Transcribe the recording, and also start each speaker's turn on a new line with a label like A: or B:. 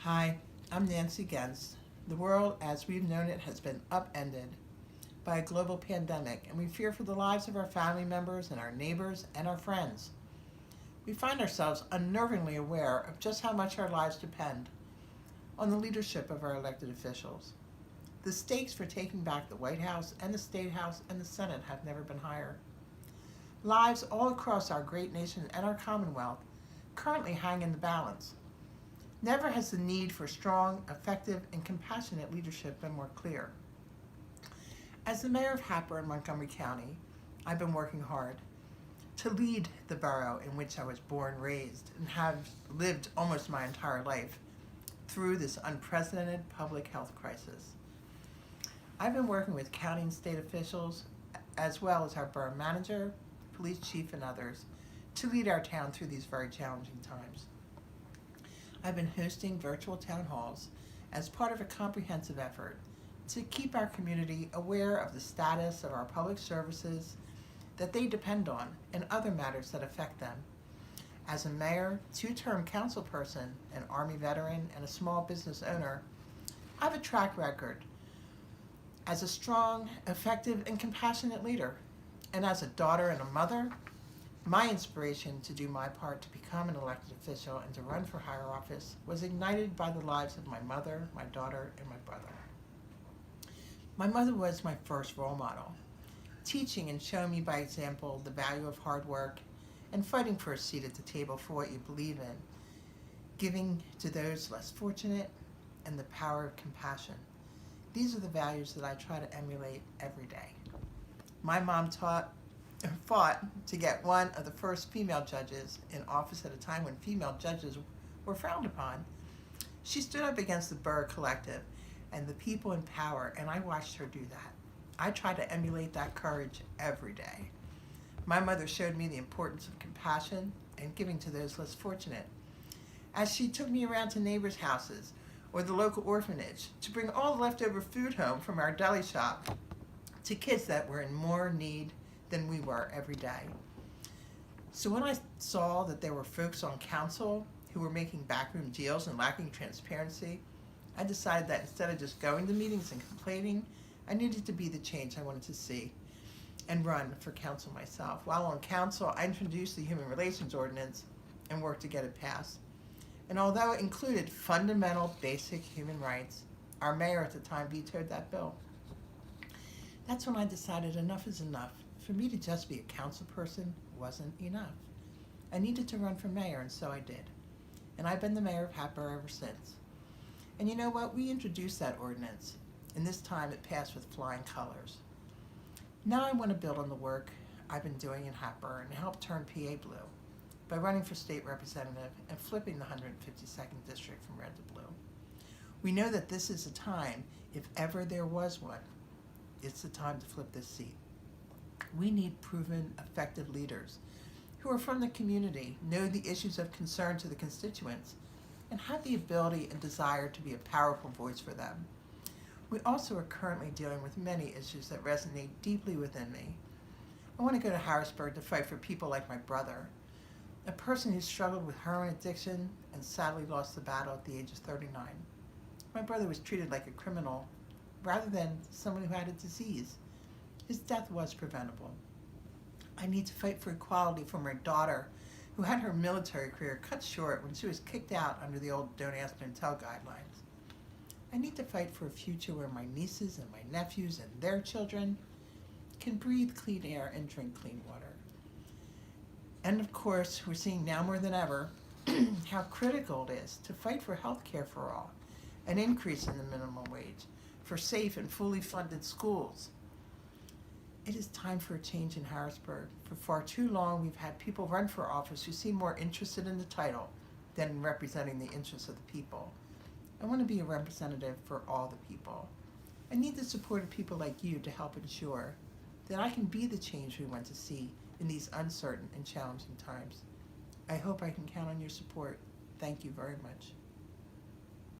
A: Hi, I'm Nancy Guenst. The world as we've known it has been upended by a global pandemic, and we fear for the lives of our family members and our neighbors and our friends. We find ourselves unnervingly aware of just how much our lives depend on the leadership of our elected officials. The stakes for taking back the White House and the State House and the Senate have never been higher. Lives all across our great nation and our Commonwealth currently hang in the balance. Never has the need for strong, effective, and compassionate leadership been more clear. As the mayor of Happer in Montgomery County, I've been working hard to lead the borough in which I was born, raised, and have lived almost my entire life through this unprecedented public health crisis. I've been working with county and state officials, as well as our borough manager, police chief, and others, to lead our town through these very challenging times. I've been hosting virtual town halls as part of a comprehensive effort to keep our community aware of the status of our public services that they depend on and other matters that affect them. As a mayor, two-term council person, an Army veteran, and a small business owner, I have a track record as a strong, effective, and compassionate leader. And as a daughter and a mother, my inspiration to do my part to become an elected official and to run for higher office was ignited by the lives of my mother, my daughter, and my brother. My mother was my first role model, teaching and showing me by example the value of hard work and fighting for a seat at the table for what you believe in, giving to those less fortunate, and the power of compassion. These are the values that I try to emulate every day. My mom fought to get one of the first female judges in office at a time when female judges were frowned upon. She stood up against the Borough Collective and the people in power, and I watched her do that. I try to emulate that courage every day. My mother showed me the importance of compassion and giving to those less fortunate, as she took me around to neighbors' houses or the local orphanage to bring all the leftover food home from our deli shop to kids that were in more need than we were every day. So when I saw that there were folks on council who were making backroom deals and lacking transparency, I decided that instead of just going to meetings and complaining, I needed to be the change I wanted to see and run for council myself. While on council, I introduced the Human Relations Ordinance and worked to get it passed. And although it included fundamental basic human rights, our mayor at the time vetoed that bill. That's when I decided enough is enough. For me to just be a council person wasn't enough. I needed to run for mayor, and so I did. And I've been the mayor of Happer ever since. And you know what? We introduced that ordinance, and this time it passed with flying colors. Now I want to build on the work I've been doing in Happer and help turn PA blue by running for state representative and flipping the 152nd district from red to blue. We know that this is a time, if ever there was one, it's the time to flip this seat. We need proven, effective leaders who are from the community, know the issues of concern to the constituents, and have the ability and desire to be a powerful voice for them. We also are currently dealing with many issues that resonate deeply within me. I want to go to Harrisburg to fight for people like my brother, a person who struggled with heroin addiction and sadly lost the battle at the age of 39. My brother was treated like a criminal rather than someone who had a disease. His death was preventable. I need to fight for equality for my daughter, who had her military career cut short when she was kicked out under the old Don't Ask, Don't Tell guidelines. I need to fight for a future where my nieces and my nephews and their children can breathe clean air and drink clean water. And of course, we're seeing now more than ever how critical it is to fight for health care for all, an increase in the minimum wage, for safe and fully funded schools. It is time for a change in Harrisburg. For far too long, we've had people run for office who seem more interested in the title than in representing the interests of the people. I want to be a representative for all the people. I need the support of people like you to help ensure that I can be the change we want to see in these uncertain and challenging times. I hope I can count on your support. Thank you very much.